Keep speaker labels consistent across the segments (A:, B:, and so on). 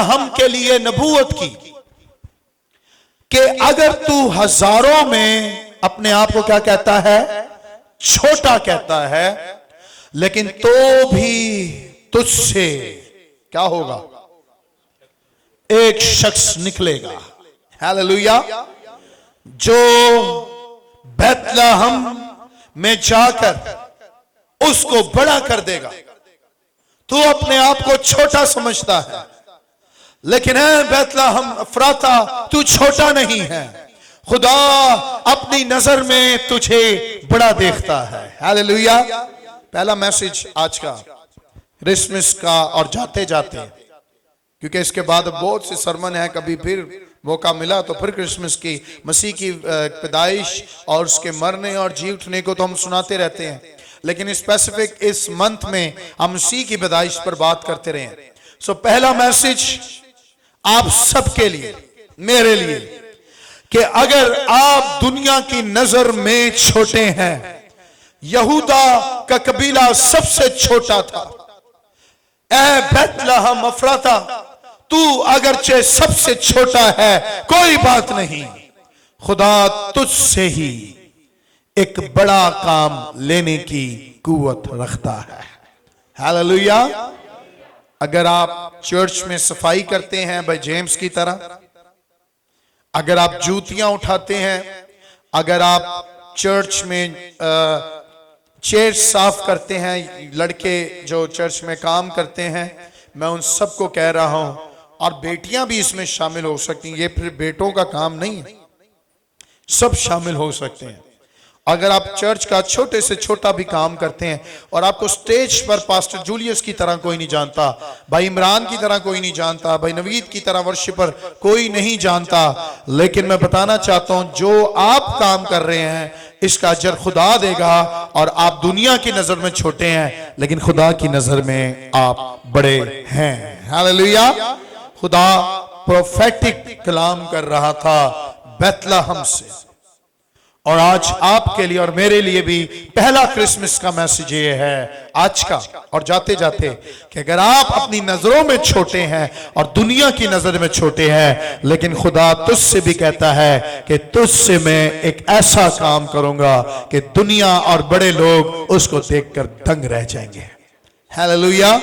A: हम के लिए नबूवत की कि अगर तू हजारों में अपने आप को क्या कहता है, छोटा कहता है, लेकिन तो भी तुझसे क्या होगा, एक शख्स निकलेगा, हालेलुया, जो बैतलहम में जाकर उसको बड़ा कर देगा। तू अपने आप को छोटा समझता है, लेकिन है बैतलहम अफराता, तू छोटा नहीं है। खुदा अपनी नजर में तुझे बड़ा देखता है, हालेलुया। पहला मैसेज आज का क्रिसमस का, और जाते जाते, क्योंकि इसके बाद बहुत से सरमन है, कभी फिर मौका मिला तो फिर क्रिसमस की, मसीह की पैदाइश और उसके मरने और जी उठने को तो हम सुनाते रहते हैं, लेकिन स्पेसिफिक इस मंथ में हम मसीह की पैदाइश पर बात करते रहे। सो पहला मैसेज आप सबके लिए, मेरे लिए, कि अगर आप दुनिया की नजर में छोटे हैं, यहूदा का कबीला सबसे छोटा था। ऐ बैतलहम अफराता, तू अगरचे सबसे छोटा है, कोई बात नहीं, खुदा तुझसे ही एक बड़ा काम लेने की कुव्वत रखता है, हालेलुया। अगर आप चर्च में सफाई करते हैं भाई जेम्स की तरह, अगर आप जूतियां उठाते हैं, अगर आप चर्च में चेयर साफ करते हैं, लड़के जो चर्च में काम करते हैं, मैं उन सबको कह रहा हूं, और बेटियां भी इसमें शामिल हो सकती हैं, ये फिर बेटों का काम नहीं है, सब शामिल हो सकते हैं। अगर आप चर्च का छोटे से छोटा भी काम करते हैं और आपको स्टेज पर पास्टर जूलियस की तरह कोई नहीं जानता, भाई इमरान की तरह कोई नहीं जानता, भाई नवीद की तरह वर्शिपर कोई नहीं जानता, लेकिन मैं बताना चाहता हूं जो आप काम कर रहे हैं इसका अजर खुदा देगा। और आप दुनिया की नजर में छोटे हैं, लेकिन खुदा की नजर में आप बड़े हैं, हालेलुया। खुदा प्रोफेटिक कलाम कर रहा था बैतलहम से, और आज आपके लिए और मेरे लिए भी पहला क्रिसमस का मैसेज ये है आज का और जाते जाते, कि अगर आप अपनी नजरों में छोटे हैं और दुनिया की नजर में छोटे हैं, लेकिन खुदा तुझसे भी कहता है कि तुझसे मैं एक ऐसा काम करूंगा कि दुनिया और बड़े लोग उसको देखकर दंग रह जाएंगे, हालेलुया।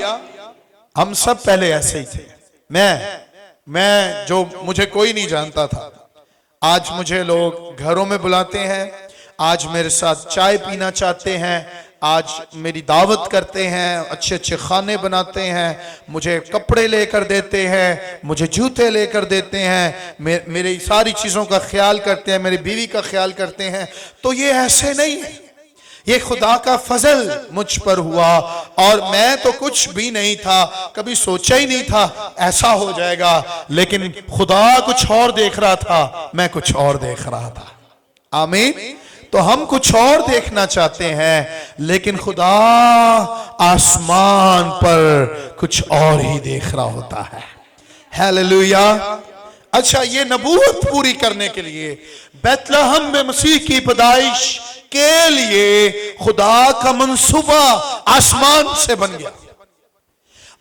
A: हम सब पहले ऐसे ही थे। मैं जो मुझे कोई नहीं जानता था, आज मुझे लोग घरों में बुलाते हैं, आज मेरे साथ चाय पीना चाहते हैं, आज मेरी दावत करते हैं, अच्छे अच्छे खाने बनाते हैं, मुझे कपड़े लेकर देते हैं, मुझे जूते लेकर देते हैं, मेरी सारी चीज़ों का ख्याल करते हैं, मेरी बीवी का ख्याल करते हैं। तो ये ऐसे नहीं है, ये खुदा का फजल मुझ पर हुआ, और मैं तो कुछ भी नहीं था, कभी सोचा ही नहीं था ऐसा हो जाएगा, लेकिन खुदा कुछ और देख रहा था, मैं कुछ और देख रहा था, आमीन। तो हम कुछ और देखना चाहते हैं, लेकिन खुदा आसमान पर कुछ और ही देख रहा होता है, हालेलुया। अच्छा, ये नबूवत पूरी करने के लिए बैतलहम में मसीह की पैदाइश के लिए खुदा का मंसूबा आसमान से बन गया,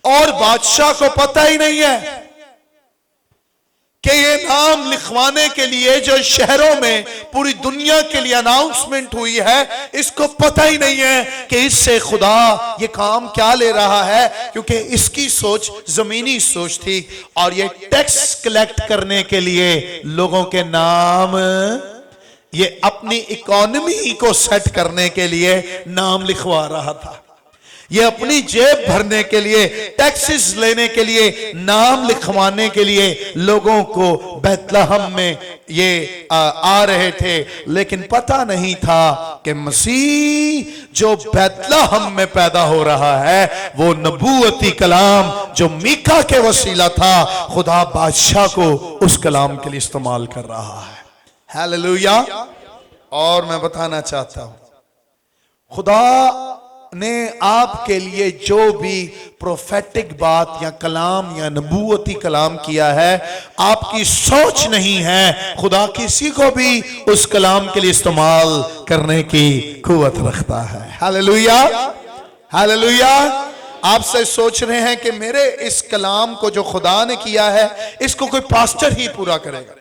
A: और बादशाह को पता ही नहीं है कि ये नाम लिखवाने के लिए जो शहरों में पूरी दुनिया के लिए अनाउंसमेंट हुई है, इसको पता ही नहीं है कि इससे खुदा ये काम क्या ले रहा है, क्योंकि इसकी सोच जमीनी सोच थी, और ये टैक्स कलेक्ट करने के लिए लोगों के नाम, ये अपनी इकोनॉमी को सेट करने के लिए नाम लिखवा रहा था, ये अपनी जेब भरने के लिए, टैक्सेस लेने के लिए, नाम लिखवाने के लिए लोगों को बैतलहम में ये आ रहे थे, लेकिन पता नहीं था कि मसीह जो बैतलहम में पैदा हो रहा है वो नबूवती कलाम जो मीका के वसीला था, खुदा बादशाह को उस कलाम के लिए इस्तेमाल कर रहा है, हालेलुया। और मैं बताना चाहता हूं, खुदा ने आपके लिए जो भी प्रोफेटिक बात या कलाम या नबूवती कलाम किया है, आपकी सोच नहीं है, खुदा किसी को भी उस कलाम के लिए इस्तेमाल करने की कुव्वत रखता है, हालेलुया, हालेलुया। आपसे सोच रहे हैं कि मेरे इस कलाम को जो खुदा ने किया है इसको कोई पास्टर ही पूरा करेगा,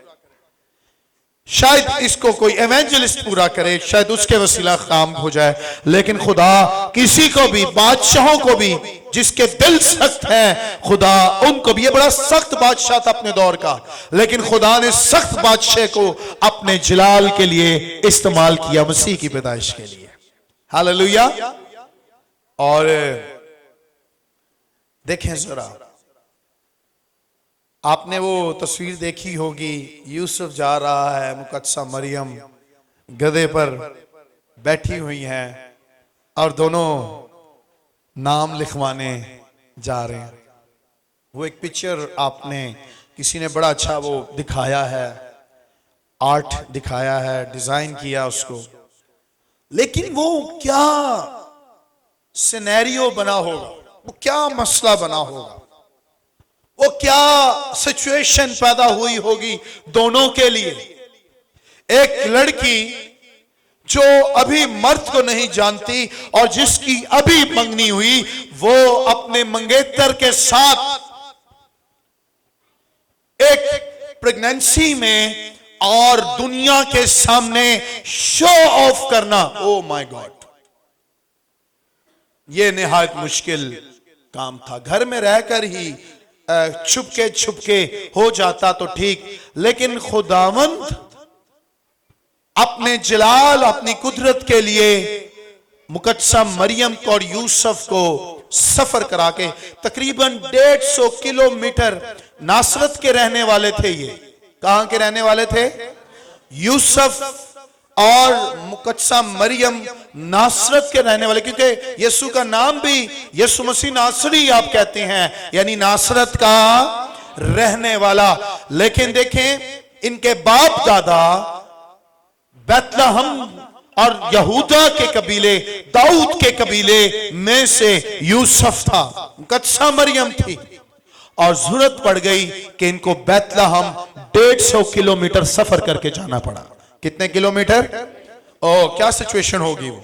A: शायद इसको कोई एवेंजलिस्ट पूरा करे, शायद उसके वसीला काम हो जाए। लेकिन खुदा किसी को भी, बादशाहों को भी जिसके दिल सख्त हैं, खुदा उनको भी, ये बड़ा सख्त बादशाह था अपने दौर का, लेकिन खुदा ने सख्त बादशाह को अपने जलाल के लिए इस्तेमाल किया, मसीह की पैदाइश के लिए। हालेलुया। और देखें जरा, आपने वो तस्वीर देखी होगी, यूसुफ जा रहा है, मुकद्दसा मरियम गधे पर बैठी हुई हैं और दोनों नाम लिखवाने जा रहे हैं। वो एक पिक्चर आपने, किसी ने बड़ा अच्छा वो दिखाया है, आर्ट दिखाया है, डिजाइन किया उसको, लेकिन वो क्या सिनेरियो बना होगा, वो क्या मसला बना होगा, वो क्या सिचुएशन पैदा हुई होगी दोनों के लिए। एक लड़की जो अभी मर्द को नहीं जानती और जिसकी अभी मंगनी हुई, वो अपने मंगेतर के साथ एक प्रेगनेंसी में और दुनिया के सामने शो ऑफ करना, ओ माय गॉड, ये निहायत मुश्किल काम था। घर में रहकर ही छुपके छुपके हो जाता तो ठीक, लेकिन खुदावंद अपने जलाल, अपनी कुदरत के लिए मुकद्दसा मरियम और यूसुफ को सफर करा के, तकरीबन 150 किलोमीटर, नासरत के रहने वाले थे ये। कहां के रहने वाले थे? यूसुफ और मुकद्दसा मरियम नासरत के रहने वाले, क्योंकि यीशु का नाम भी यीशु मसीह नासरी आप कहते हैं, यानी नासरत का रहने वाला। लेकिन देखें, इनके बाप दादा बैतलहम और यहूदा के कबीले, दाऊद के कबीले में से यूसुफ था, मुकद्दसा मरियम थी, और जरूरत पड़ गई कि इनको बैतलहम 150 किलोमीटर सफर करके जाना पड़ा। कितने किलोमीटर? ओ, क्या सिचुएशन होगी वो।